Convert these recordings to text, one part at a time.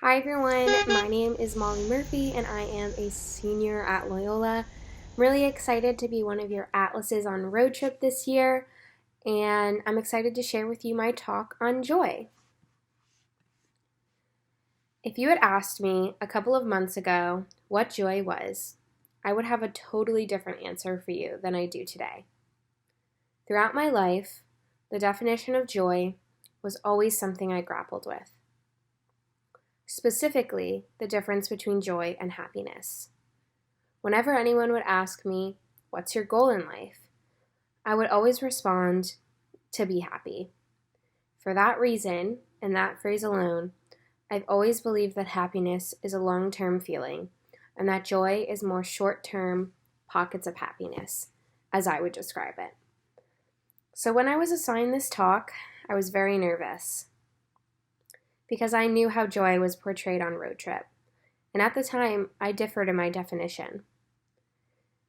Hi everyone, my name is Molly Murphy and I am a senior at Loyola. I'm really excited to be one of your Atlases on road trip this year, and I'm excited to share with you my talk on joy. If you had asked me a couple of months ago what joy was, I would have a totally different answer for you than I do today. Throughout my life, the definition of joy was always something I grappled with. Specifically, the difference between joy and happiness. Whenever anyone would ask me, "What's your goal in life?" I would always respond, "To be happy." For that reason, and that phrase alone, I've always believed that happiness is a long-term feeling, and that joy is more short-term pockets of happiness, as I would describe it. So when I was assigned this talk, I was very nervous because I knew how joy was portrayed on Road Trip, and at the time, I differed in my definition.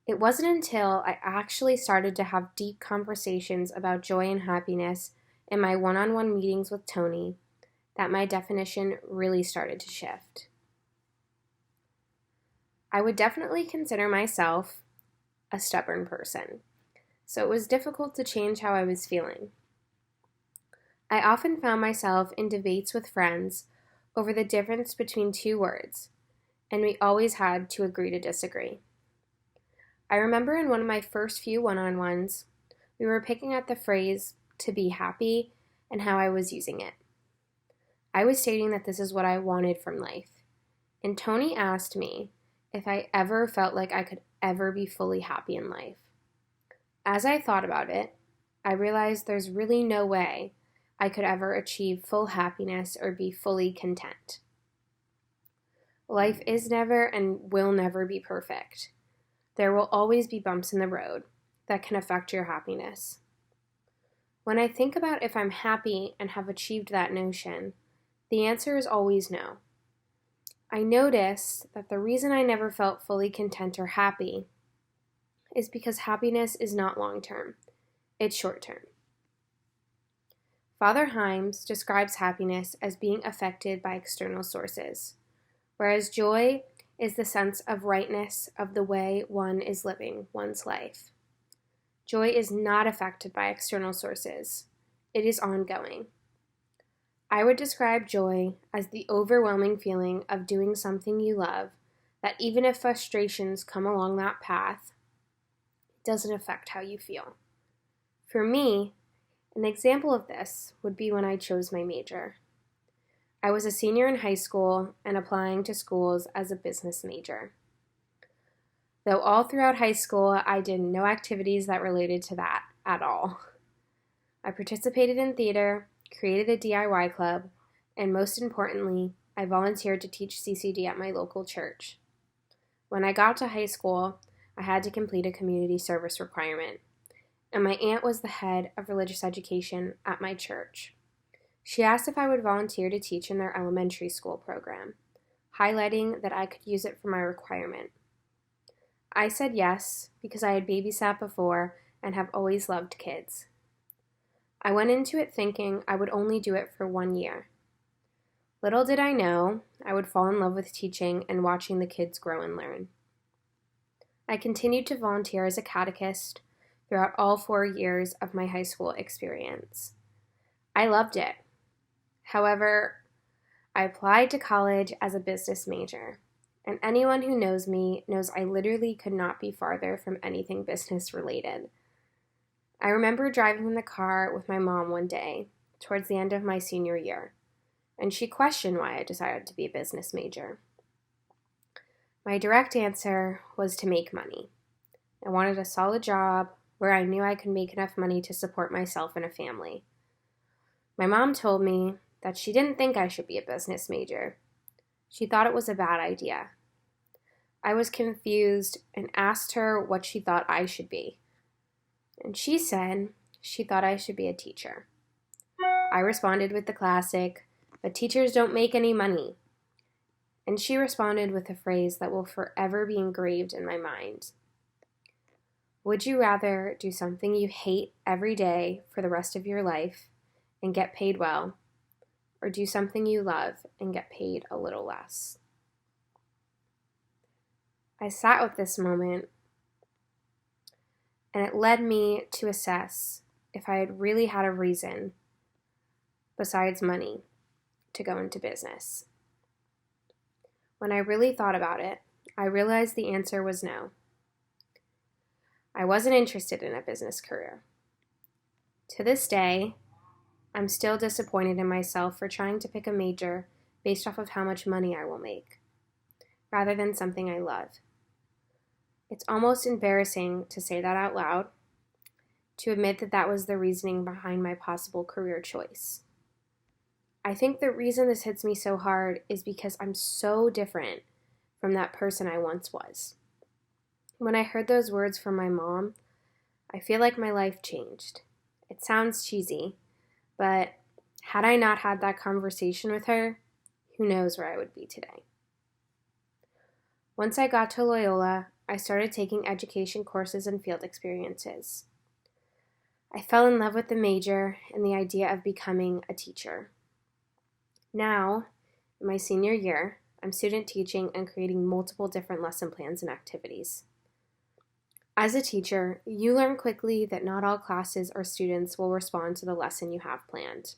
It wasn't until I actually started to have deep conversations about joy and happiness in my one-on-one meetings with Tony that my definition really started to shift. I would definitely consider myself a stubborn person, so it was difficult to change how I was feeling. I often found myself in debates with friends over the difference between two words, and we always had to agree to disagree. I remember in one of my first few one-on-ones, we were picking at the phrase "to be happy" and how I was using it. I was stating that this is what I wanted from life, and Tony asked me if I ever felt like I could ever be fully happy in life. As I thought about it, I realized there's really no way I could ever achieve full happiness or be fully content. Life is never and will never be perfect. There will always be bumps in the road that can affect your happiness. When I think about if I'm happy and have achieved that notion, the answer is always no. I noticed that the reason I never felt fully content or happy is because happiness is not long-term, it's short-term. Father Himes describes happiness as being affected by external sources, whereas joy is the sense of rightness of the way one is living one's life. Joy is not affected by external sources. It is ongoing. I would describe joy as the overwhelming feeling of doing something you love that even if frustrations come along that path, it doesn't affect how you feel. For me, an example of this would be when I chose my major. I was a senior in high school and applying to schools as a business major. Though all throughout high school, I did no activities that related to that at all. I participated in theater, created a DIY club, and most importantly, I volunteered to teach CCD at my local church. When I got to high school, I had to complete a community service requirement, and my aunt was the head of religious education at my church. She asked if I would volunteer to teach in their elementary school program, highlighting that I could use it for my requirement. I said yes because I had babysat before and have always loved kids. I went into it thinking I would only do it for 1 year. Little did I know I would fall in love with teaching and watching the kids grow and learn. I continued to volunteer as a catechist throughout all 4 years of my high school experience. I loved it. However, I applied to college as a business major, and anyone who knows me knows I literally could not be farther from anything business related. I remember driving in the car with my mom one day, towards the end of my senior year, and she questioned why I decided to be a business major. My direct answer was to make money. I wanted a solid job where I knew I could make enough money to support myself and a family. My mom told me that she didn't think I should be a business major. She thought it was a bad idea. I was confused and asked her what she thought I should be. And she said she thought I should be a teacher. I responded with the classic, "But teachers don't make any money." And she responded with a phrase that will forever be engraved in my mind. "Would you rather do something you hate every day for the rest of your life and get paid well, or do something you love and get paid a little less? I sat with this moment, and it led me to assess if I had really had a reason besides money to go into business. When I really thought about it, I realized the answer was no. I wasn't interested in a business career. To this day, I'm still disappointed in myself for trying to pick a major based off of how much money I will make, rather than something I love. It's almost embarrassing to say that out loud, to admit that that was the reasoning behind my possible career choice. I think the reason this hits me so hard is because I'm so different from that person I once was. When I heard those words from my mom, I feel like my life changed. It sounds cheesy, but had I not had that conversation with her, who knows where I would be today. Once I got to Loyola, I started taking education courses and field experiences. I fell in love with the major and the idea of becoming a teacher. Now, in my senior year, I'm student teaching and creating multiple different lesson plans and activities. As a teacher, you learn quickly that not all classes or students will respond to the lesson you have planned.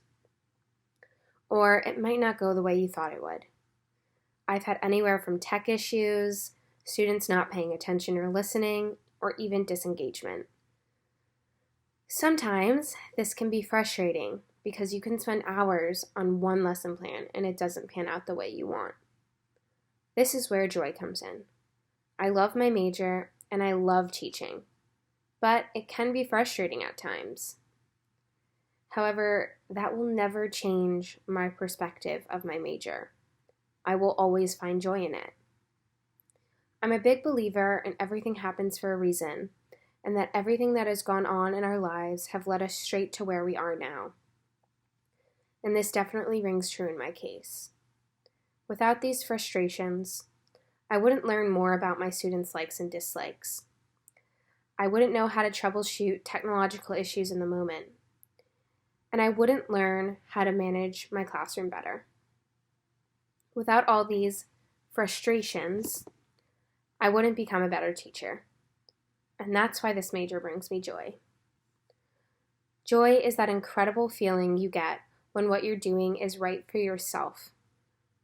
Or it might not go the way you thought it would. I've had anywhere from tech issues, students not paying attention or listening, or even disengagement. Sometimes this can be frustrating because you can spend hours on one lesson plan and it doesn't pan out the way you want. This is where joy comes in. I love my major and I love teaching, but it can be frustrating at times. However, that will never change my perspective of my major. I will always find joy in it. I'm a big believer in everything happens for a reason, and that everything that has gone on in our lives have led us straight to where we are now. And this definitely rings true in my case. Without these frustrations, I wouldn't learn more about my students' likes and dislikes. I wouldn't know how to troubleshoot technological issues in the moment. And I wouldn't learn how to manage my classroom better. Without all these frustrations, I wouldn't become a better teacher. And that's why this major brings me joy. Joy is that incredible feeling you get when what you're doing is right for yourself,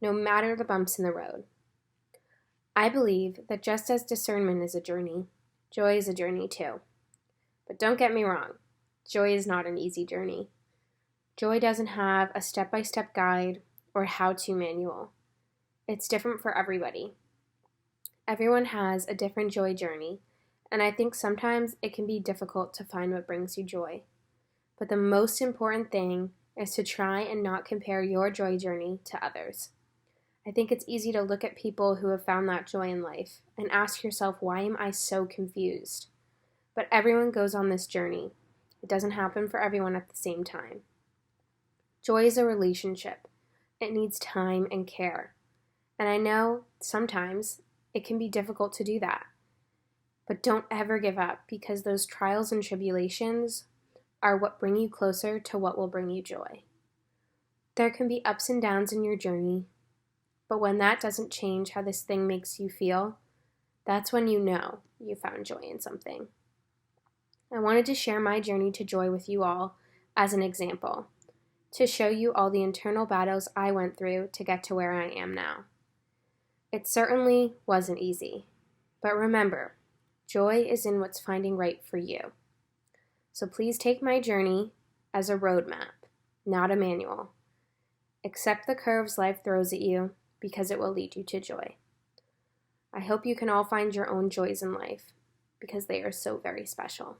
no matter the bumps in the road. I believe that just as discernment is a journey, joy is a journey too. But don't get me wrong, joy is not an easy journey. Joy doesn't have a step-by-step guide or how-to manual. It's different for everybody. Everyone has a different joy journey, and I think sometimes it can be difficult to find what brings you joy. But the most important thing is to try and not compare your joy journey to others. I think it's easy to look at people who have found that joy in life and ask yourself, why am I so confused? But everyone goes on this journey. It doesn't happen for everyone at the same time. Joy is a relationship. It needs time and care. And I know sometimes it can be difficult to do that. But don't ever give up, because those trials and tribulations are what bring you closer to what will bring you joy. There can be ups and downs in your journey, but when that doesn't change how this thing makes you feel, that's when you know you found joy in something. I wanted to share my journey to joy with you all as an example, to show you all the internal battles I went through to get to where I am now. It certainly wasn't easy, but remember, joy is in what's finding right for you. So please take my journey as a roadmap, not a manual. Accept the curves life throws at you, because it will lead you to joy. I hope you can all find your own joys in life, because they are so very special.